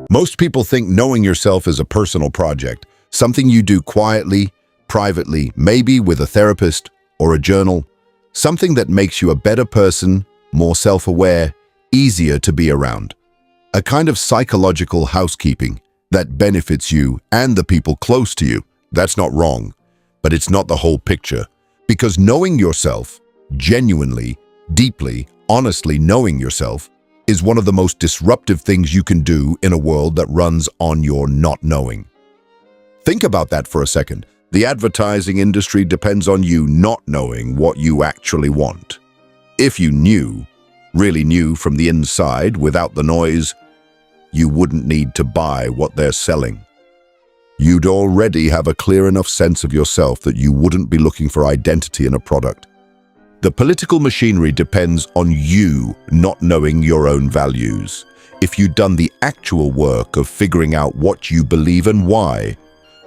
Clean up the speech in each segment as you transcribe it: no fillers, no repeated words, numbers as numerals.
Most people think knowing yourself is a personal project, something you do quietly, privately, maybe with a therapist or a journal, something that makes you a better person, more self-aware, easier to be around. A kind of psychological housekeeping that benefits you and the people close to you. That's not wrong, but it's not the whole picture. Because knowing yourself, genuinely, deeply, honestly knowing yourself, is one of the most disruptive things you can do in a world that runs on your not knowing. Think about that for a second. The advertising industry depends on you not knowing what you actually want. If you knew, really knew from the inside without the noise, you wouldn't need to buy what they're selling. You'd already have a clear enough sense of yourself that you wouldn't be looking for identity in a product. The political machinery depends on you not knowing your own values. If you'd done the actual work of figuring out what you believe and why,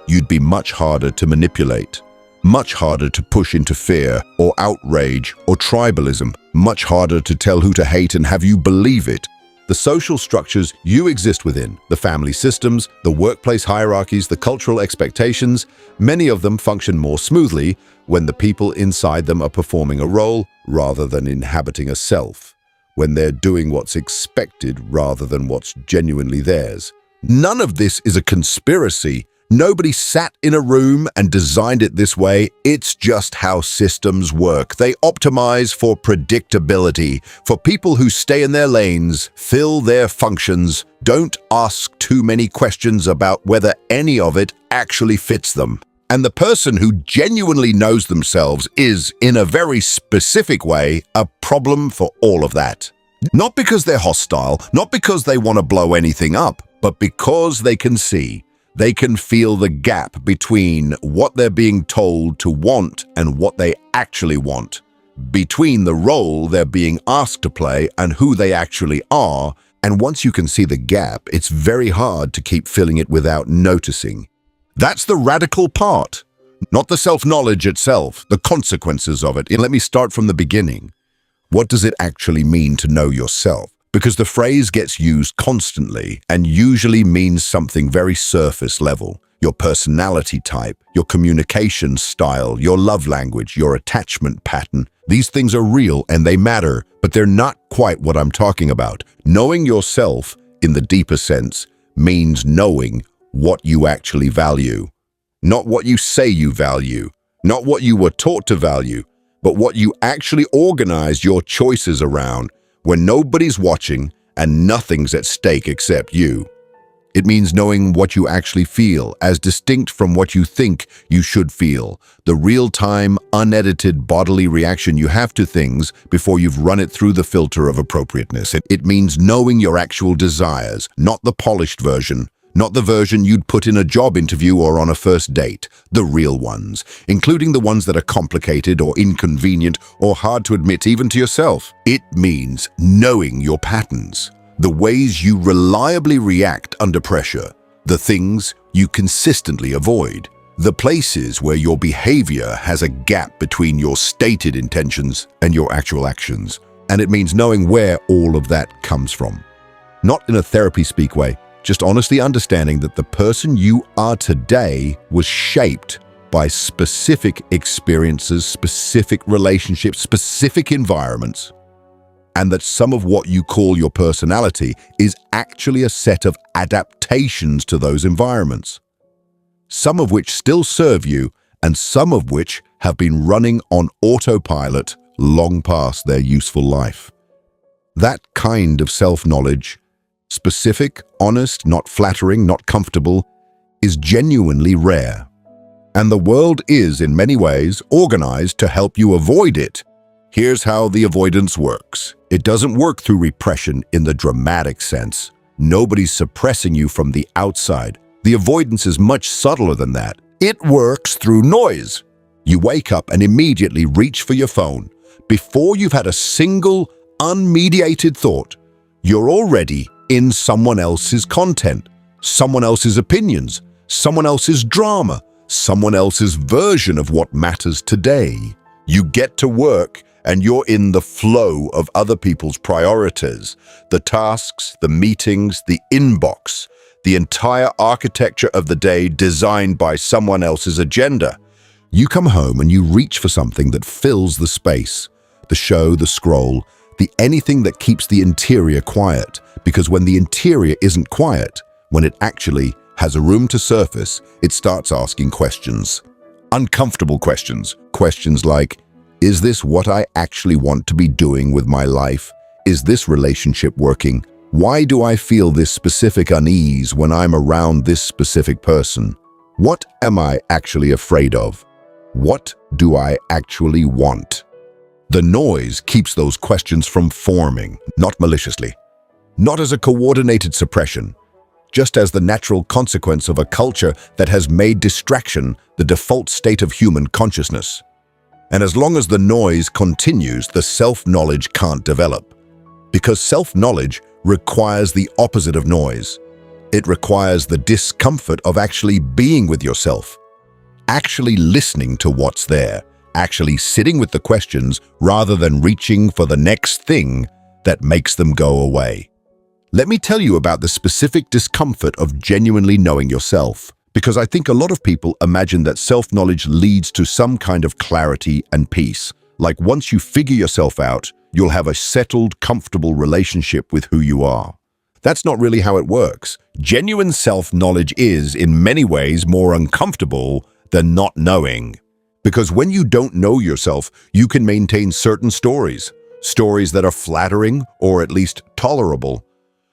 you'd be much harder to manipulate, much harder to push into fear or outrage or tribalism, much harder to tell who to hate and have you believe it. The social structures you exist within, the family systems, the workplace hierarchies, the cultural expectations, many of them function more smoothly when the people inside them are performing a role rather than inhabiting a self, when they're doing what's expected rather than what's genuinely theirs. None of this is a conspiracy. Nobody sat in a room and designed it this way. It's just how systems work. They optimize for predictability, for people who stay in their lanes, fill their functions, don't ask too many questions about whether any of it actually fits them. And the person who genuinely knows themselves is, in a very specific way, a problem for all of that. Not because they're hostile, not because they want to blow anything up, but because they can see. They can feel the gap between what they're being told to want and what they actually want, between the role they're being asked to play and who they actually are. And once you can see the gap, it's very hard to keep filling it without noticing. That's the radical part, not the self-knowledge itself, the consequences of it. And let me start from the beginning. What does it actually mean to know yourself? Because the phrase gets used constantly and usually means something very surface level. Your personality type, your communication style, your love language, your attachment pattern. These things are real and they matter, but they're not quite what I'm talking about. Knowing yourself, in the deeper sense, means knowing what you actually value. Not what you say you value, not what you were taught to value, but what you actually organize your choices around when nobody's watching and nothing's at stake except you. It means knowing what you actually feel, as distinct from what you think you should feel, the real-time, unedited bodily reaction you have to things before you've run it through the filter of appropriateness. It means knowing your actual desires, not the polished version, not the version you'd put in a job interview or on a first date, the real ones, including the ones that are complicated or inconvenient or hard to admit even to yourself. It means knowing your patterns, the ways you reliably react under pressure, the things you consistently avoid, the places where your behavior has a gap between your stated intentions and your actual actions. And it means knowing where all of that comes from. Not in a therapy speak way, just honestly understanding that the person you are today was shaped by specific experiences, specific relationships, specific environments, and that some of what you call your personality is actually a set of adaptations to those environments, some of which still serve you and some of which have been running on autopilot long past their useful life. That kind of self-knowledge, specific, honest, not flattering, not comfortable, is genuinely rare. And the world is, in many ways, organized to help you avoid it. Here's how the avoidance works. It doesn't work through repression in the dramatic sense. Nobody's suppressing you from the outside. The avoidance is much subtler than that. It works through noise. You wake up and immediately reach for your phone. Before you've had a single, unmediated thought, you're already in someone else's content, someone else's opinions, someone else's drama, someone else's version of what matters today. You get to work and you're in the flow of other people's priorities, the tasks, the meetings, the inbox, the entire architecture of the day designed by someone else's agenda. You come home and you reach for something that fills the space, the show, the scroll, the anything that keeps the interior quiet. Because when the interior isn't quiet, when it actually has a room to surface, it starts asking questions. Uncomfortable questions. Questions like, is this what I actually want to be doing with my life? Is this relationship working? Why do I feel this specific unease when I'm around this specific person? What am I actually afraid of? What do I actually want? The noise keeps those questions from forming, not maliciously, not as a coordinated suppression, just as the natural consequence of a culture that has made distraction the default state of human consciousness. And as long as the noise continues, the self-knowledge can't develop. Because self-knowledge requires the opposite of noise. It requires the discomfort of actually being with yourself, actually listening to what's there, actually sitting with the questions rather than reaching for the next thing that makes them go away. Let me tell you about the specific discomfort of genuinely knowing yourself, because I think a lot of people imagine that self-knowledge leads to some kind of clarity and peace. Like once you figure yourself out, you'll have a settled, comfortable relationship with who you are. That's not really how it works. Genuine self-knowledge is, in many ways, more uncomfortable than not knowing. Because when you don't know yourself, you can maintain certain stories that are flattering or at least tolerable,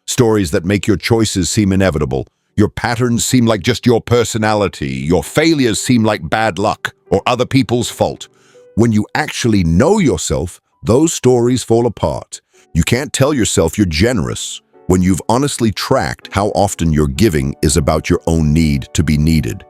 stories that make your choices seem inevitable, your patterns seem like just your personality, your failures seem like bad luck or other people's fault. When you actually know yourself, those stories fall apart. You can't tell yourself you're generous when you've honestly tracked how often your giving is about your own need to be needed.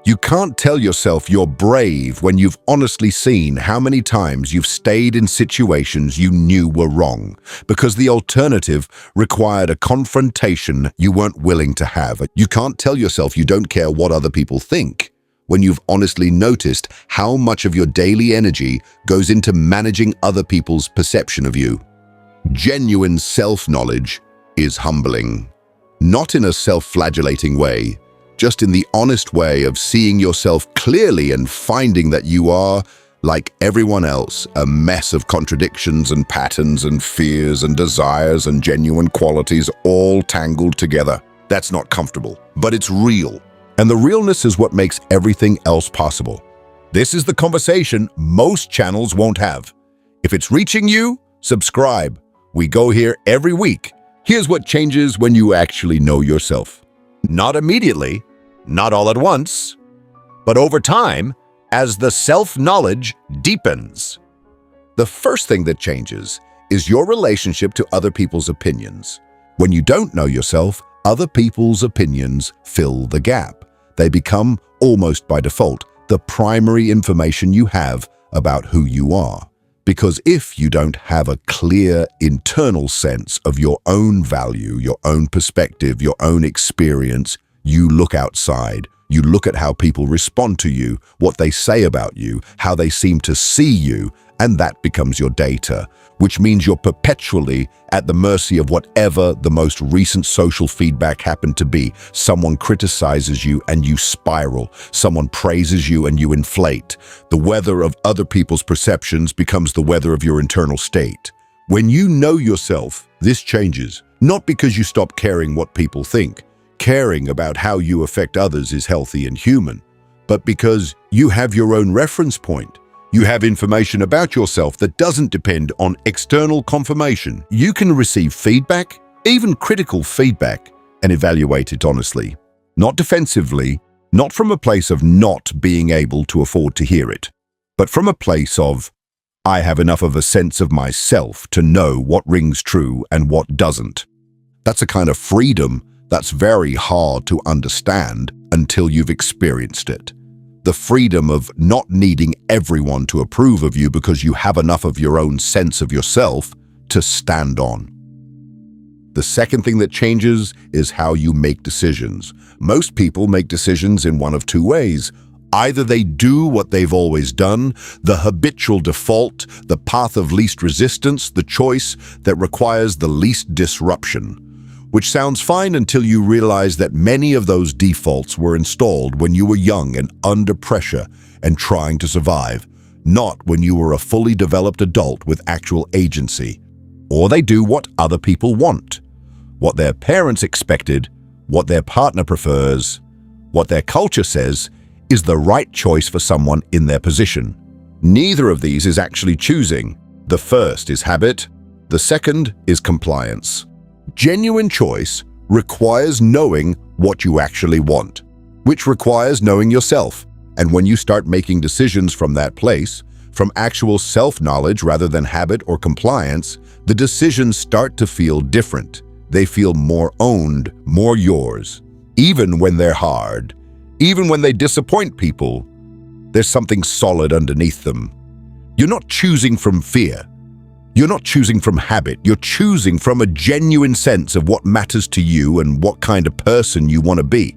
You can't tell yourself you're brave when you've honestly seen how many times you've stayed in situations you knew were wrong, because the alternative required a confrontation you weren't willing to have. You can't tell yourself you don't care what other people think when you've honestly noticed how much of your daily energy goes into managing other people's perception of you. Genuine self-knowledge is humbling, not in a self-flagellating way, just in the honest way of seeing yourself clearly and finding that you are, like everyone else, a mess of contradictions and patterns and fears and desires and genuine qualities all tangled together. That's not comfortable, but it's real. And the realness is what makes everything else possible. This is the conversation most channels won't have. If it's reaching you, subscribe. We go here every week. Here's what changes when you actually know yourself. Not immediately, not all at once, but over time, as the self-knowledge deepens. The first thing that changes is your relationship to other people's opinions. When you don't know yourself, other people's opinions fill the gap. They become, almost by default, the primary information you have about who you are. Because if you don't have a clear internal sense of your own value, your own perspective, your own experience, you look outside. You look at how people respond to you, what they say about you, how they seem to see you, and that becomes your data, which means you're perpetually at the mercy of whatever the most recent social feedback happened to be. Someone criticizes you and you spiral. Someone praises you and you inflate. The weather of other people's perceptions becomes the weather of your internal state. When you know yourself, this changes, not because you stop caring what people think. Caring about how you affect others is healthy and human, but because you have your own reference point. You have information about yourself that doesn't depend on external confirmation. You can receive feedback, even critical feedback, and evaluate it honestly. Not defensively, not from a place of not being able to afford to hear it, but from a place of, I have enough of a sense of myself to know what rings true and what doesn't. That's a kind of freedom that's very hard to understand until you've experienced it. The freedom of not needing everyone to approve of you because you have enough of your own sense of yourself to stand on. The second thing that changes is how you make decisions. Most people make decisions in one of two ways: Either they do what they've always done, the habitual default, the path of least resistance, the choice that requires the least disruption, which sounds fine until you realize that many of those defaults were installed when you were young and under pressure and trying to survive, not when you were a fully developed adult with actual agency. Or they do what other people want, what their parents expected, what their partner prefers, what their culture says is the right choice for someone in their position. Neither of these is actually choosing. The first is habit, the second is compliance. Genuine choice requires knowing what you actually want, which requires knowing yourself. And when you start making decisions from that place, from actual self-knowledge rather than habit or compliance, the decisions start to feel different. They feel more owned, more yours. Even when they're hard, even when they disappoint people, there's something solid underneath them. You're not choosing from fear. You're not choosing from habit. You're choosing from a genuine sense of what matters to you and what kind of person you want to be.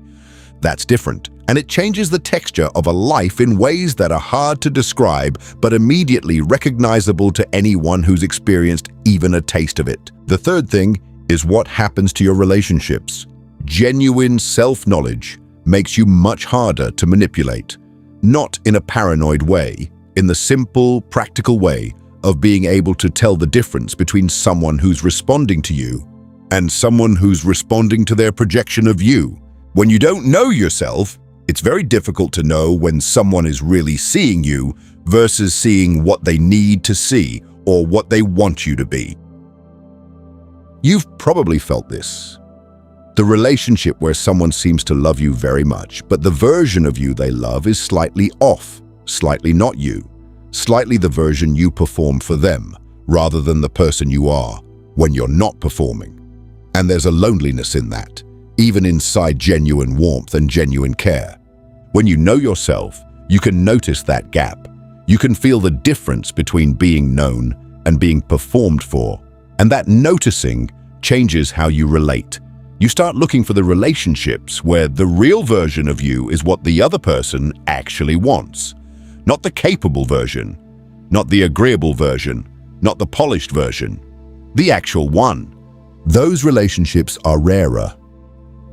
That's different, and it changes the texture of a life in ways that are hard to describe but immediately recognizable to anyone who's experienced even a taste of it. The third thing is what happens to your relationships. Genuine self-knowledge makes you much harder to manipulate, not in a paranoid way, in the simple, practical way of being able to tell the difference between someone who's responding to you and someone who's responding to their projection of you. When you don't know yourself, it's very difficult to know when someone is really seeing you versus seeing what they need to see or what they want you to be. You've probably felt this. The relationship where someone seems to love you very much, but the version of you they love is slightly off, slightly not you, slightly the version you perform for them, rather than the person you are when you're not performing. And there's a loneliness in that, even inside genuine warmth and genuine care. When you know yourself, you can notice that gap. You can feel the difference between being known and being performed for, and that noticing changes how you relate. You start looking for the relationships where the real version of you is what the other person actually wants. Not the capable version, not the agreeable version, not the polished version, the actual one. Those relationships are rarer,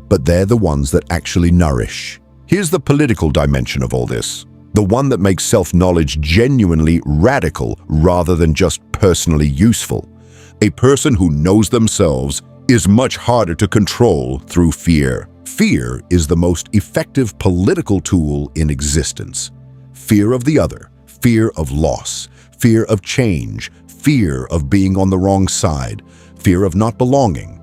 but they're the ones that actually nourish. Here's the political dimension of all this, the one that makes self-knowledge genuinely radical rather than just personally useful. A person who knows themselves is much harder to control through fear. Fear is the most effective political tool in existence. Fear of the other, fear of loss, fear of change, fear of being on the wrong side, fear of not belonging.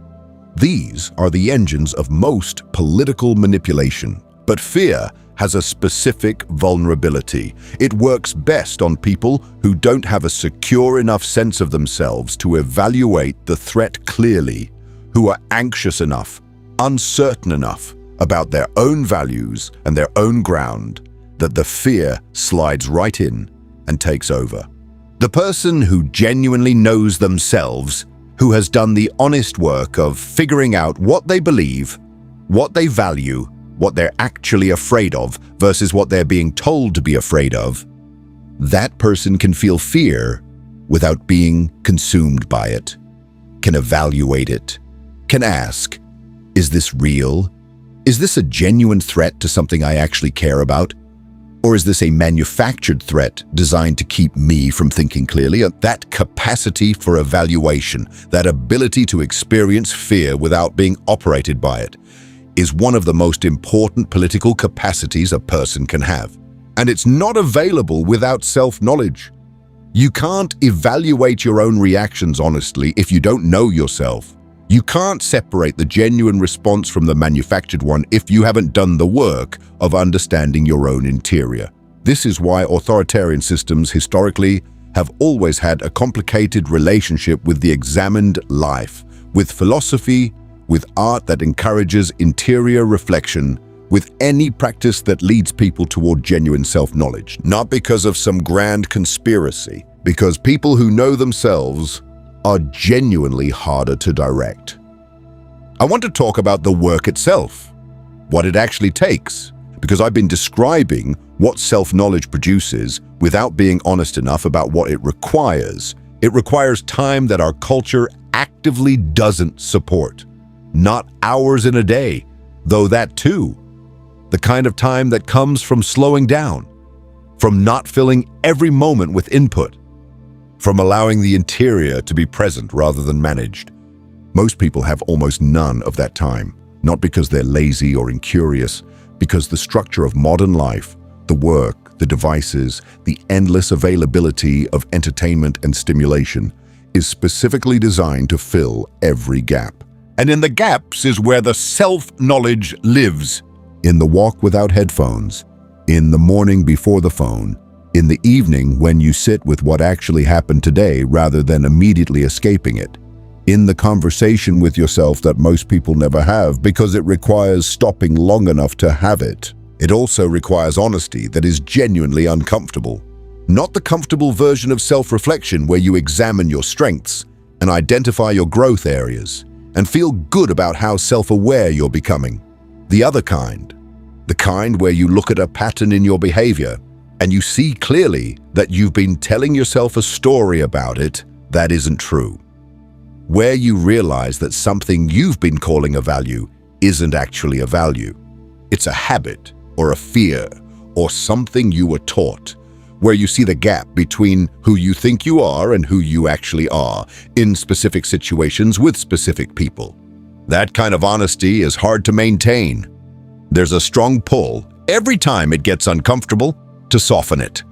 These are the engines of most political manipulation. But fear has a specific vulnerability. It works best on people who don't have a secure enough sense of themselves to evaluate the threat clearly, who are anxious enough, uncertain enough about their own values and their own ground, that the fear slides right in and takes over. The person who genuinely knows themselves, who has done the honest work of figuring out what they believe, what they value, what they're actually afraid of versus what they're being told to be afraid of, that person can feel fear without being consumed by it, can evaluate it, can ask, is this real? Is this a genuine threat to something I actually care about? Or is this a manufactured threat designed to keep me from thinking clearly? That capacity for evaluation, that ability to experience fear without being operated by it, is one of the most important political capacities a person can have. And it's not available without self-knowledge. You can't evaluate your own reactions honestly if you don't know yourself. You can't separate the genuine response from the manufactured one if you haven't done the work of understanding your own interior. This is why authoritarian systems historically have always had a complicated relationship with the examined life, with philosophy, with art that encourages interior reflection, with any practice that leads people toward genuine self-knowledge. Not because of some grand conspiracy, because people who know themselves are genuinely harder to direct. I want to talk about the work itself, what it actually takes, because I've been describing what self-knowledge produces without being honest enough about what it requires. It requires time that our culture actively doesn't support. Not hours in a day, though that too. The kind of time that comes from slowing down, from not filling every moment with input, from allowing the interior to be present rather than managed. Most people have almost none of that time, not because they're lazy or incurious, because the structure of modern life, the work, the devices, the endless availability of entertainment and stimulation is specifically designed to fill every gap. And in the gaps is where the self-knowledge lives. In the walk without headphones, in the morning before the phone, in the evening when you sit with what actually happened today rather than immediately escaping it. In the conversation with yourself that most people never have because it requires stopping long enough to have it. It also requires honesty that is genuinely uncomfortable. Not the comfortable version of self-reflection where you examine your strengths and identify your growth areas and feel good about how self-aware you're becoming. The other kind. The kind where you look at a pattern in your behavior and you see clearly that you've been telling yourself a story about it that isn't true. Where you realize that something you've been calling a value isn't actually a value. It's a habit or a fear or something you were taught, where you see the gap between who you think you are and who you actually are in specific situations with specific people. That kind of honesty is hard to maintain. There's a strong pull every time it gets uncomfortable to soften it,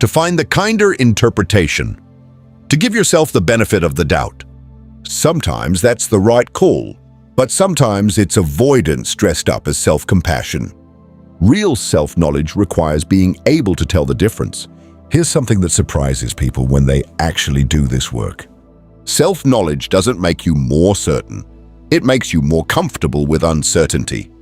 to find the kinder interpretation, to give yourself the benefit of the doubt. Sometimes that's the right call, but sometimes it's avoidance dressed up as self-compassion. Real self-knowledge requires being able to tell the difference. Here's something that surprises people when they actually do this work. Self-knowledge doesn't make you more certain. It makes you more comfortable with uncertainty.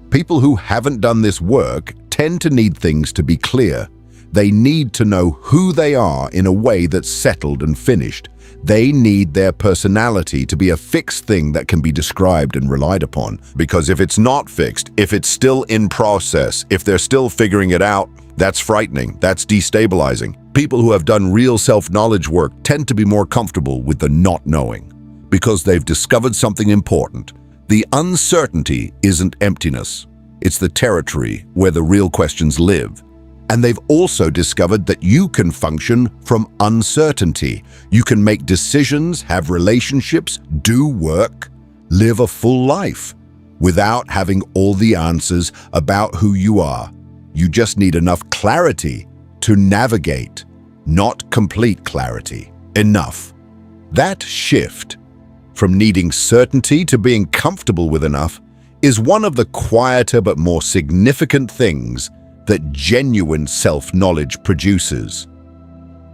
People who haven't done this work tend to need things to be clear. They need to know who they are in a way that's settled and finished. They need their personality to be a fixed thing that can be described and relied upon. Because if it's not fixed, if it's still in process, if they're still figuring it out, that's frightening, that's destabilizing. People who have done real self-knowledge work tend to be more comfortable with the not knowing, because they've discovered something important. The uncertainty isn't emptiness. It's the territory where the real questions live. And they've also discovered that you can function from uncertainty. You can make decisions, have relationships, do work, live a full life without having all the answers about who you are. You just need enough clarity to navigate, not complete clarity. Enough. That shift from needing certainty to being comfortable with enough is one of the quieter but more significant things that genuine self-knowledge produces.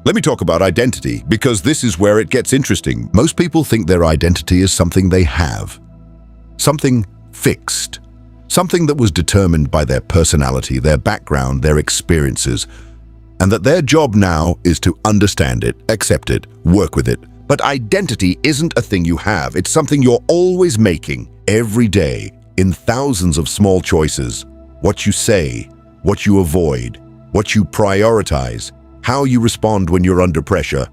Let me talk about identity, because this is where it gets interesting. Most people think their identity is something they have, something fixed, something that was determined by their personality, their background, their experiences, and that their job now is to understand it, accept it, work with it. But identity isn't a thing you have. It's something you're always making every day in thousands of small choices. What you say, what you avoid, what you prioritize, how you respond when you're under pressure.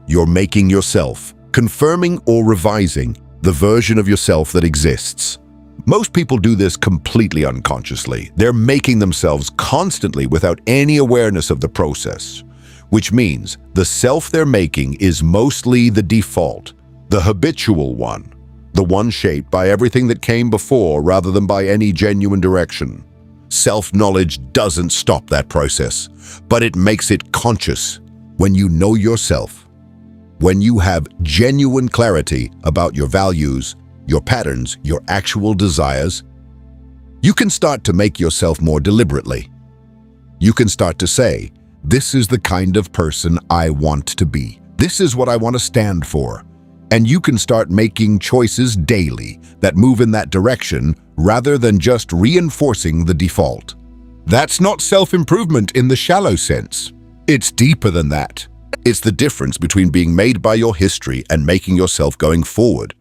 You're making yourself, confirming or revising the version of yourself that exists. Most people do this completely unconsciously. They're making themselves constantly without any awareness of the process, which means the self they're making is mostly the default, the habitual one, the one shaped by everything that came before rather than by any genuine direction. Self-knowledge doesn't stop that process, but it makes it conscious. When you know yourself, when you have genuine clarity about your values, your patterns, your actual desires, you can start to make yourself more deliberately. You can start to say, this is the kind of person I want to be. This is what I want to stand for. And you can start making choices daily that move in that direction rather than just reinforcing the default. That's not self-improvement in the shallow sense. It's deeper than that. It's the difference between being made by your history and making yourself going forward.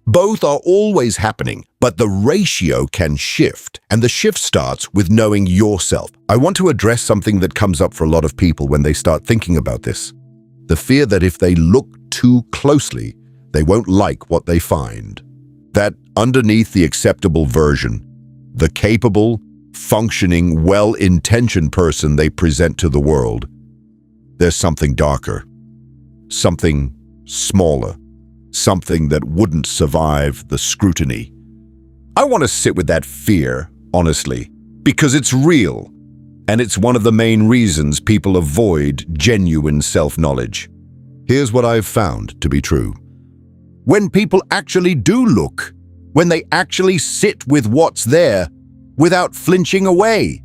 Both are always happening, but the ratio can shift, and the shift starts with knowing yourself. I want to address something that comes up for a lot of people when they start thinking about this. The fear that if they look too closely, they won't like what they find. That underneath the acceptable version, the capable, functioning, well-intentioned person they present to the world, there's something darker, something smaller, something that wouldn't survive the scrutiny. I want to sit with that fear, honestly, because it's real, and it's one of the main reasons people avoid genuine self-knowledge. Here's what I've found to be true. When people actually do look, when they actually sit with what's there without flinching away,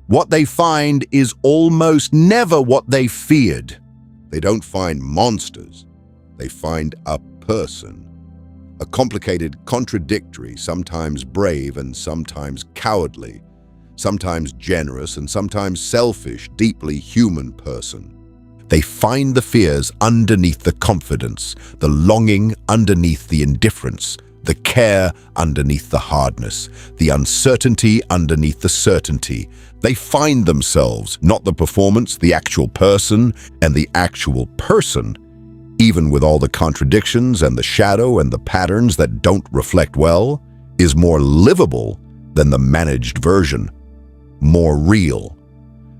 what they find is almost never what they feared. They don't find monsters. They find a person. A complicated, contradictory, sometimes brave and sometimes cowardly, sometimes generous and sometimes selfish, deeply human person. They find the fears underneath the confidence, the longing underneath the indifference, the care underneath the hardness, the uncertainty underneath the certainty. They find themselves, not the performance, the actual person, and the actual person, even with all the contradictions and the shadow and the patterns that don't reflect well, is more livable than the managed version, more real,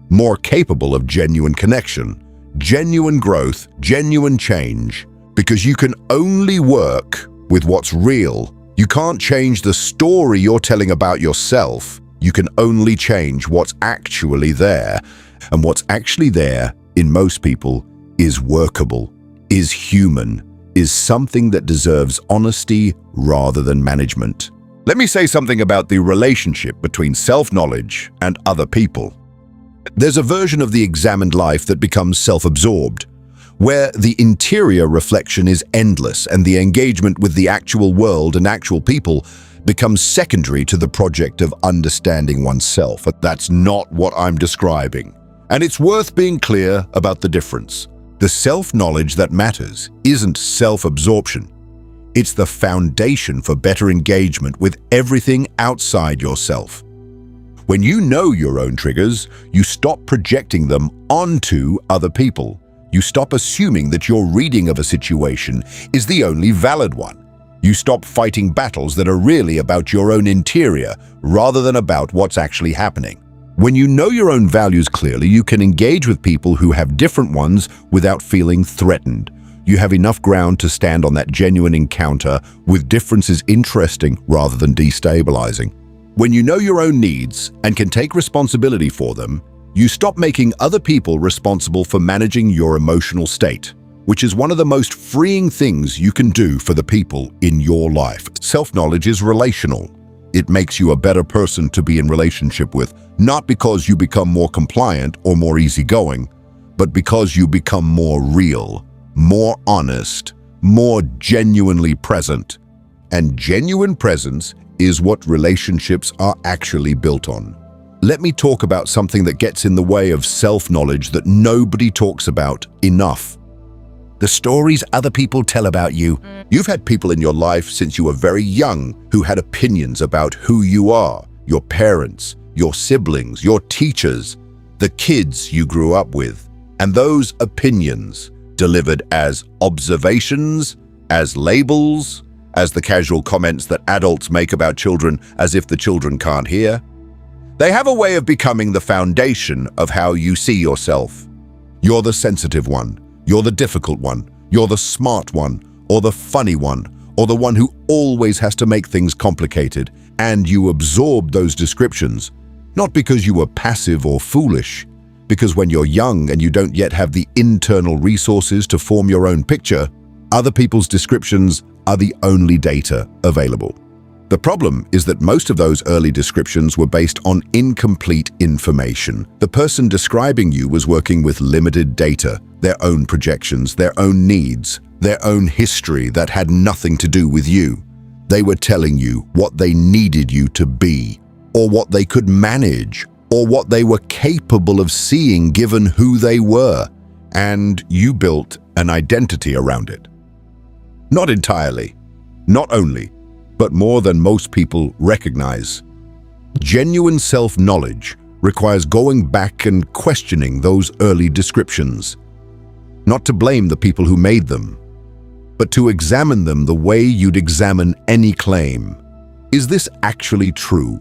more capable of genuine connection, genuine growth, genuine change, because you can only work with what's real. You can't change the story you're telling about yourself. You can only change what's actually there. And what's actually there, in most people, is workable, is human, is something that deserves honesty rather than management. Let me say something about the relationship between self-knowledge and other people. There's a version of the examined life that becomes self-absorbed, where the interior reflection is endless and the engagement with the actual world and actual people becomes secondary to the project of understanding oneself. That's not what I'm describing. And it's worth being clear about the difference. The self-knowledge that matters isn't self-absorption. It's the foundation for better engagement with everything outside yourself. When you know your own triggers, you stop projecting them onto other people. You stop assuming that your reading of a situation is the only valid one. You stop fighting battles that are really about your own interior rather than about what's actually happening. When you know your own values clearly, you can engage with people who have different ones without feeling threatened. You have enough ground to stand on that genuine encounter with differences interesting rather than destabilizing. When you know your own needs and can take responsibility for them, you stop making other people responsible for managing your emotional state, which is one of the most freeing things you can do for the people in your life. Self-knowledge is relational. It makes you a better person to be in relationship with, not because you become more compliant or more easygoing, but because you become more real, more honest, more genuinely present. And genuine presence is what relationships are actually built on. Let me talk about something that gets in the way of self-knowledge that nobody talks about enough. The stories other people tell about you. You've had people in your life since you were very young who had opinions about who you are, your parents, your siblings, your teachers, the kids you grew up with, and those opinions delivered as observations, as labels, as the casual comments that adults make about children as if the children can't hear. They have a way of becoming the foundation of how you see yourself. You're the sensitive one. You're the difficult one, you're the smart one, or the funny one, or the one who always has to make things complicated, and you absorb those descriptions, not because you were passive or foolish, because when you're young and you don't yet have the internal resources to form your own picture, other people's descriptions are the only data available. The problem is that most of those early descriptions were based on incomplete information. The person describing you was working with limited data, their own projections, their own needs, their own history that had nothing to do with you. They were telling you what they needed you to be, or what they could manage, or what they were capable of seeing given who they were, and you built an identity around it. Not entirely. Not only, but more than most people recognize. Genuine self-knowledge requires going back and questioning those early descriptions. Not to blame the people who made them, but to examine them the way you'd examine any claim. Is this actually true?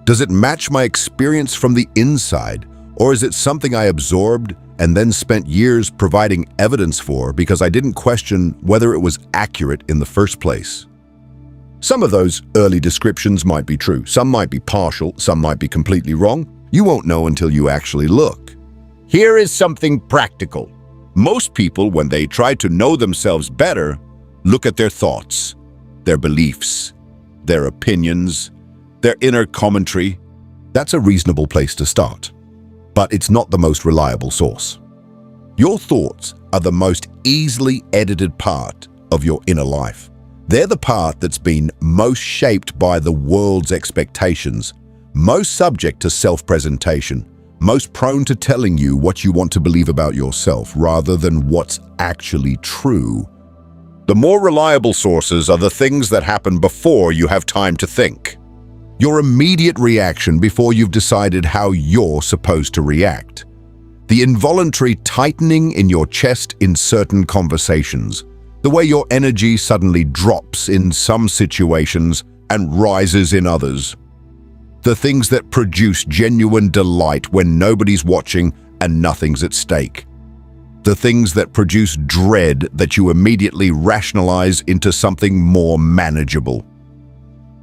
Does it match my experience from the inside, or is it something I absorbed and then spent years providing evidence for because I didn't question whether it was accurate in the first place? Some of those early descriptions might be true, some might be partial, some might be completely wrong. You won't know until you actually look. Here is something practical. Most people, when they try to know themselves better, look at their thoughts, their beliefs, their opinions, their inner commentary. That's a reasonable place to start, but it's not the most reliable source. Your thoughts are the most easily edited part of your inner life. They're the part that's been most shaped by the world's expectations, most subject to self-presentation, most prone to telling you what you want to believe about yourself rather than what's actually true. The more reliable sources are the things that happen before you have time to think. Your immediate reaction before you've decided how you're supposed to react. The involuntary tightening in your chest in certain conversations. The way your energy suddenly drops in some situations and rises in others. The things that produce genuine delight when nobody's watching and nothing's at stake. The things that produce dread that you immediately rationalize into something more manageable.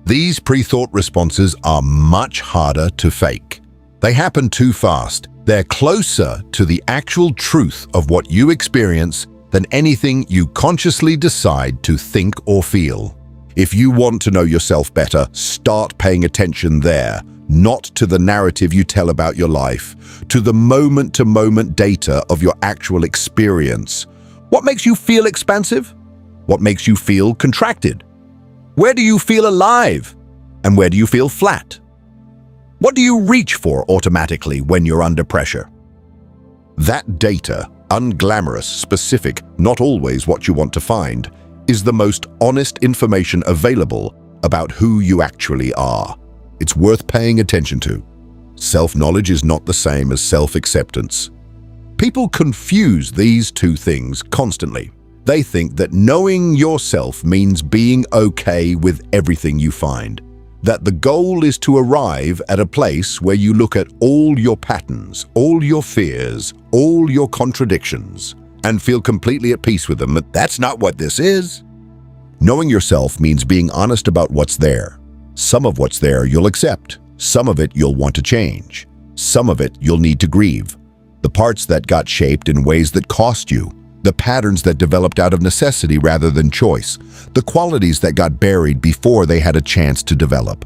These pre-thought responses are much harder to fake. They happen too fast. They're closer to the actual truth of what you experience than anything you consciously decide to think or feel. If you want to know yourself better, start paying attention there, not to the narrative you tell about your life, to the moment-to-moment data of your actual experience. What makes you feel expansive? What makes you feel contracted? Where do you feel alive? And where do you feel flat? What do you reach for automatically when you're under pressure? That data, unglamorous, specific, not always what you want to find, is the most honest information available about who you actually are. It's worth paying attention to. Self-knowledge is not the same as self-acceptance. People confuse these two things constantly. They think that knowing yourself means being okay with everything you find, that the goal is to arrive at a place where you look at all your patterns, all your fears, all your contradictions, and feel completely at peace with them. But that's not what this is. Knowing yourself means being honest about what's there. Some of what's there you'll accept. Some of it you'll want to change. Some of it you'll need to grieve. The parts that got shaped in ways that cost you. The patterns that developed out of necessity rather than choice. The qualities that got buried before they had a chance to develop.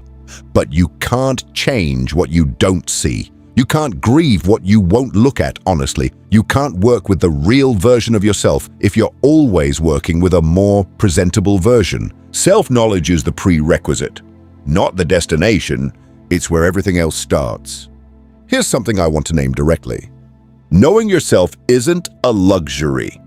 But you can't change what you don't see. You can't grieve what you won't look at honestly. You can't work with the real version of yourself if you're always working with a more presentable version. Self-knowledge is the prerequisite, not the destination. It's where everything else starts. Here's something I want to name directly. Knowing yourself isn't a luxury.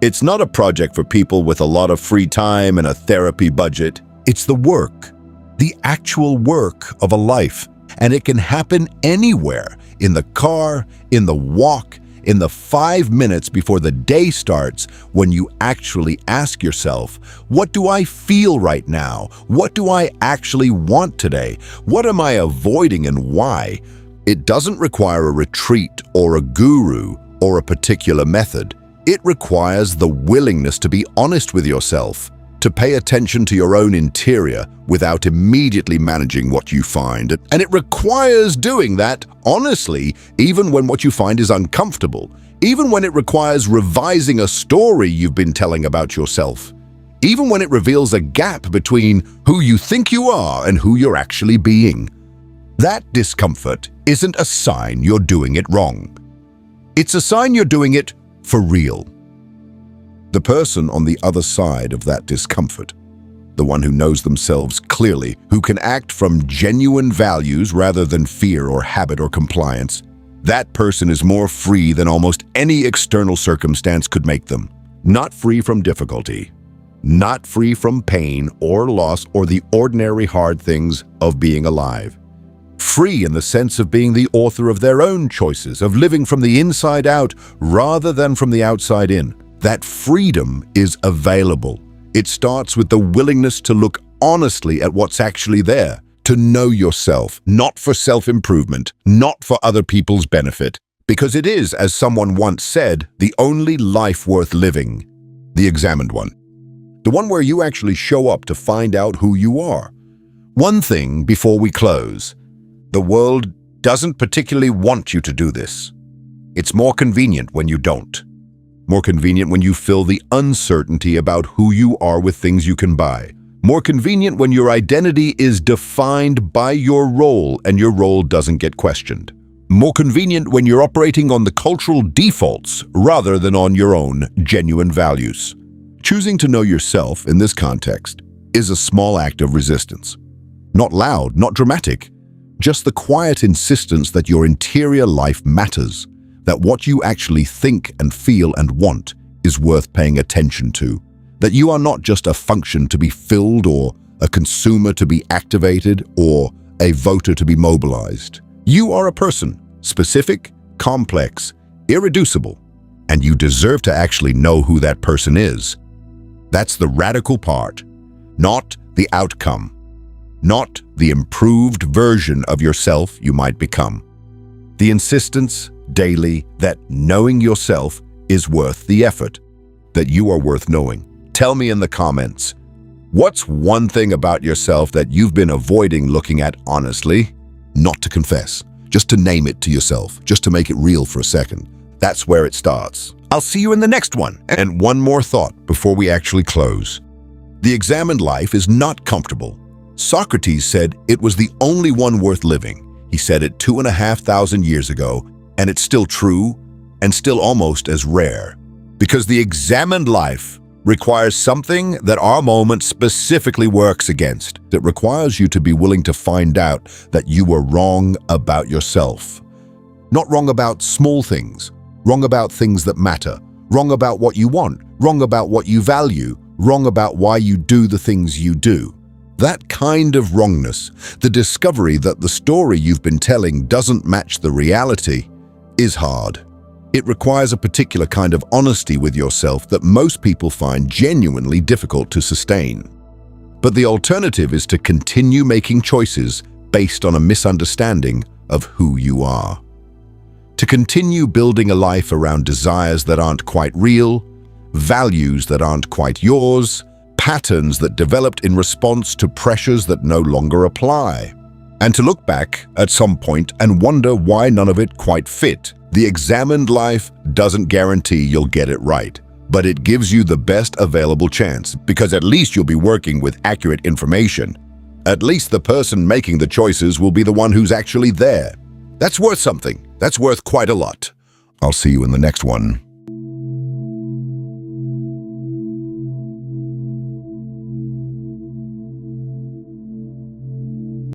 It's not a project for people with a lot of free time and a therapy budget. It's the work, the actual work of a life. And it can happen anywhere, in the car, in the walk, in the 5 minutes before the day starts, when you actually ask yourself, what do I feel right now? What do I actually want today? What am I avoiding and why? It doesn't require a retreat or a guru or a particular method. It requires the willingness to be honest with yourself, to pay attention to your own interior without immediately managing what you find. And it requires doing that honestly, even when what you find is uncomfortable, even when it requires revising a story you've been telling about yourself, even when it reveals a gap between who you think you are and who you're actually being. That discomfort isn't a sign you're doing it wrong. It's a sign you're doing it for real. The person on the other side of that discomfort, the one who knows themselves clearly, who can act from genuine values rather than fear or habit or compliance, that person is more free than almost any external circumstance could make them. Not free from difficulty, not free from pain or loss or the ordinary hard things of being alive. Free in the sense of being the author of their own choices, of living from the inside out rather than from the outside in. That freedom is available. It starts with the willingness to look honestly at what's actually there, to know yourself, not for self-improvement, not for other people's benefit, because it is, as someone once said, the only life worth living, the examined one. The one where you actually show up to find out who you are. One thing before we close. The world doesn't particularly want you to do this. It's more convenient when you don't. More convenient when you feel the uncertainty about who you are with things you can buy. More convenient when your identity is defined by your role and your role doesn't get questioned. More convenient when you're operating on the cultural defaults rather than on your own genuine values. Choosing to know yourself in this context is a small act of resistance. Not loud, not dramatic. Just the quiet insistence that your interior life matters, that what you actually think and feel and want is worth paying attention to, that you are not just a function to be filled or a consumer to be activated or a voter to be mobilized. You are a person, specific, complex, irreducible, and you deserve to actually know who that person is. That's the radical part, not the outcome. Not the improved version of yourself you might become. The insistence daily that knowing yourself is worth the effort, that you are worth knowing. Tell me in the comments, what's one thing about yourself that you've been avoiding looking at honestly? Not to confess, just to name it to yourself, just to make it real for a second. That's where it starts. I'll see you in the next one. And one more thought before we actually close. The examined life is not comfortable. Socrates said it was the only one worth living. He said it 2,500 years ago, and it's still true and still almost as rare. Because the examined life requires something that our moment specifically works against. It requires you to be willing to find out that you were wrong about yourself. Not wrong about small things, wrong about things that matter, wrong about what you want, wrong about what you value, wrong about why you do the things you do. That kind of wrongness, the discovery that the story you've been telling doesn't match the reality, is hard. It requires a particular kind of honesty with yourself that most people find genuinely difficult to sustain. But the alternative is to continue making choices based on a misunderstanding of who you are. To continue building a life around desires that aren't quite real, values that aren't quite yours, patterns that developed in response to pressures that no longer apply. And to look back at some point and wonder why none of it quite fit. The examined life doesn't guarantee you'll get it right, but it gives you the best available chance because at least you'll be working with accurate information. At least the person making the choices will be the one who's actually there. That's worth something. That's worth quite a lot. I'll see you in the next one.